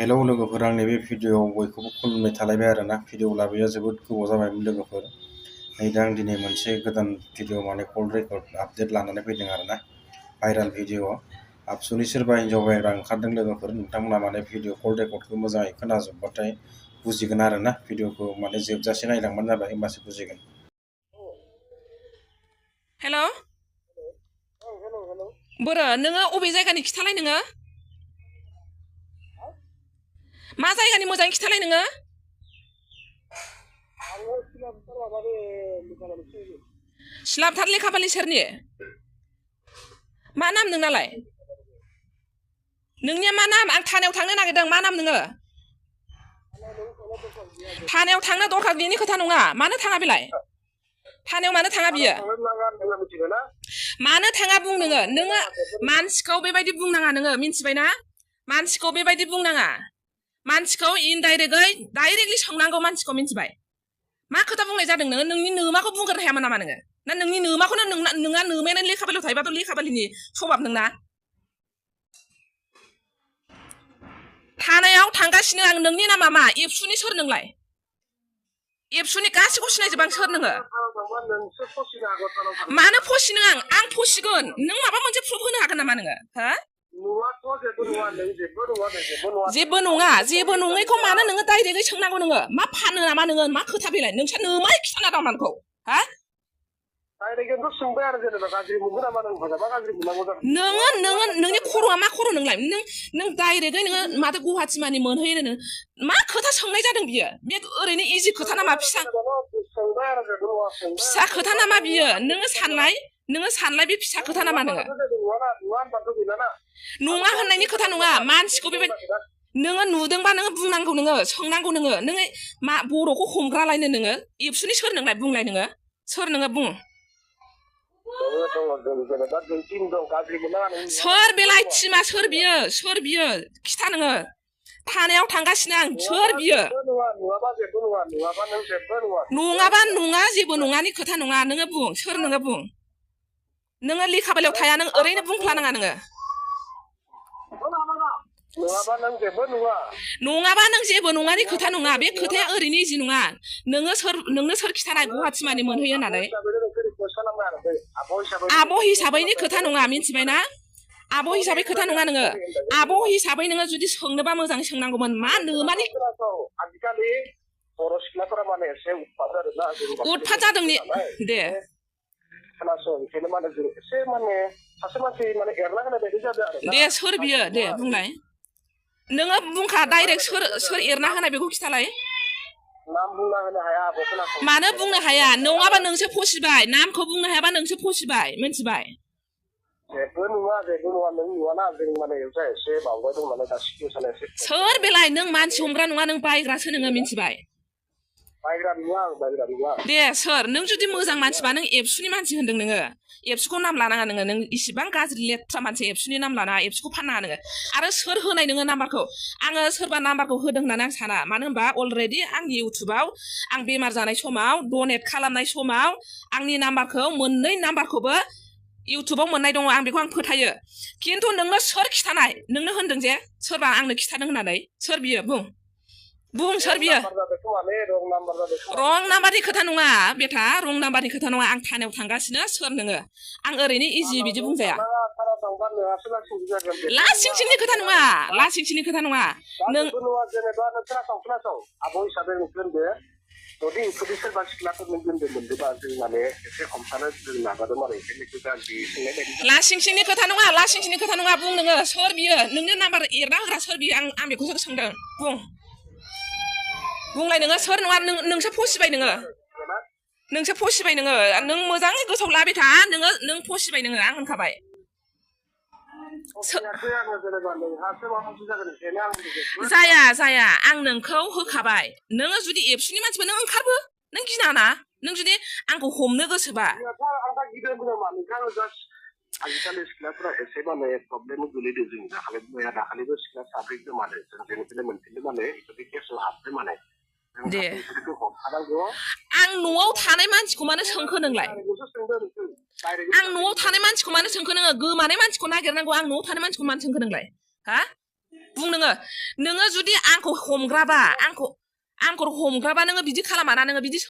Hello लोगोफोर आंनि बे भिडिअ'आव बयखौबो खुलुमनाय थालायबाय आरोना भिडिअ लाबोया जोबोद गोबाव जाबायमोन लोगोफोर नै दा आं दिनै मोनसे गोदान भिडिअ माने कल रेकर्ड आपडेट लानानै फैदों आरोना भाइराल भिडिअ आबसुनि सोरबा हिन्जाव बायग्रा ओंखारदों लोगोफोर नोंथांमोना माने भिडिअ कल रेकर्डखौ मोजाङै खोनाजोबबाथाय बुजिगोन आरोना भिडिअखौ माने जोबजासे नायलांबानो जाबाय होमबासो बुजिगोन। हेलौ बोरो नोङो अबे जायगानि खिथालाय नोङो मा जायगानि मोजाङै खिथालाय नोङो सिलाबथार लेखाबालि सोरनि मा नाम नोंनालाय नोंनिया मा नाम आं थानायाव थांनो नागिरदों मा नाम नोङो थानायाव थांनो दरखार बेनि खोथा नङा मानो थाङा बेलाय थानायाव मानो थाङा बियो मानो थाङा बुं नोङो नोङो मानसिखौ बेबायदि बुंनाङा नोङो मिन्थिबायना मानसिखौ बेबायदि बुंनाङा मानसिखौ इनडाइरेक्टयै डाइरेक्टलि सोंनांगौ मानसिखौ मिन्थिबाय मा खोथा बुंनाय जादों नोङो नोंनि नोमाखौ बुंग्रोनो हायामोन नामा नोङो ना नोंनि नोमाखौनो नोंना नोमायानो लेखाबालियाव थायोबाथ' लेखाबालिनि सभाब नोंना थानायाव थांगासिनो आं नोंनि नामा मा एबसुनि सोर नोंलाय एबसुनि गासिखौ सिनायजोब आं सोर नोङो मानो फसिनो आं फसिगोन नों माबा मोनसे प्रुफ होनो हागोन नामा नोङो हो जेबो नङैखौ मानो नोङो डाइरेक्टयै सोंनांगौ नोङो मा फानो नामा नोङो मा खोथा बेलाय नोंसा नोमा खिथाना दं मानखौ हा नोङो नोंनि खर'आ मा खर' नोंलाय नों डाइरेक्टयै नोङो माथो गुवाहाटि मानि मोनहैयो नोङो मा खोथा सोंनाय जादों बियो बे ओरैनो इजि खोथा नामा फिसा खोथा नामा बियो नोङो सानलाय बे फिसा खोथा नामा नोङो नङा होननायनि खोथा नङा मानसिखौ बेबायदि नोङो नुदोंबा नोङो बुंनांगौ नोङो सोंनांगौ नोङो मा बर'खौ हमग्रालायनो नोङो एबसुनि सोर नोंलाय बुंलाय नोङो सोर नोङो बुं सोर बेलाय टिमा सोर बियो खिथा नोङो थानायाव थांगासिनो आं सोर बियो नङाबा नङा जेबो नङानि खोथा नङा नोङो बुं सोर नोङो बुं नोङो लेखाबालियाव थाया नों ओरैनो बुंफ्लानाङा नोङो नङाबा नों जेबो नङानि खोथा नङा बे खोथाया ओरैनो इजि नङा नोंनो सोर खिथानाय गुवाहाटि मानि मोनहैयो होननानै आब' हिसाबैनि खोथा नङा मिन्थिबायना आब' हिसाबै खोथा नङा नोङो आब' हिसाबै नोङो जुदि सोंनोबा मोजाङै सोंनांगौमोन मा नोमानि उतफात जादों दे दे सोर बियो दे बुंलाय नोङो बुंखा डाइरेक्ट सोर एरना होनाय बेखौ खिथालाय मानो बुंनो हाया नङाबा नोंसो फसिबाय नामखौ बुंनो हायाबा नोंसो फसिबाय मिन्थिबाय सोर बेलाय नों मानसि हमग्रा नङा नों बायग्रासो नोङो मिन्थिबाय दे सोर नों जुदि मोजां मानसिबा नों एबसुनि मानसि होनदों नोङो एबसुखौ नाम लानाङा नों इसिबां गाज्रि लेथ्रा मानसि एबसुनि नाम लानाङा एबसुखौ फाननाङा नोङो आरो सोर होनाय नोङो नाम्बारखौ आङो सोरबा नाम्बारखौ होदों होननानै आं साना मानो होनबा अलरेडि आंनि इउटुबाव आं बेमार जानाय समाव डनेट खालामनाय समाव आंनि नाम्बारखौ मोननै नाम्बारखौबो इउटुबाव मोननाय दङ आं बेखौ आं फोथायो खिन्थु नोंनो सोर खिथानाय नोंनो होनदों जे सोरबा आंनो खिथादों होननानै सोर बियो बुं सोर बियो रं नाम्बारनि खोथा नङा बेटा रं नाम्बारनि खोथा नङा आं थानायाव थांगासिनो सोर नोङो आं ओरैनो इजि बिदि बुंजाया लासिंसिंनि खोथा नङा नों लासिंसिंनि खोथा नङा बुं नोङो सोर बियो नोंनो नाम्बार एरना होग्रा सोर बियो आं बेखौसो सोंदों बुंलाय नोङो सोर नङा नोंसो फसिबाय नोङो नों मोजाङै गोसोआव लाबाय था नों फसिबाय नोङो आं होनखाबाय जाया आं नोंखौ होखाबाय नोङो जुदि एबसुनि मानसिबा नों ओंखारबो नों गिनाङा नों जुदि आंखौ हमनो गोसोबा आजिखालि सिख्लाफोरा एसे माने प्रब्लेम गोलैदों जों दाखालिबो सिख्ला साब्रै गोमादों जों जेनिफ्राय मोनफिनदों माने बेफोरनि केसआव हाबदों माने दे आं न'आव थानाय मानसिखौ मानो सोंखो नोंलाय आं न'आव थानाय मानसिखौ मानो सोंखो नोङो गोमानाय मानसिखौ नागिरनांगौ आं न'आव थानाय मानसिखौ मानो सोंखो नोंलाय हा बुं नोङो नोङो जुदि आंखौ हमग्राबा नोङो बिदि खालामा ना नोङो बिदि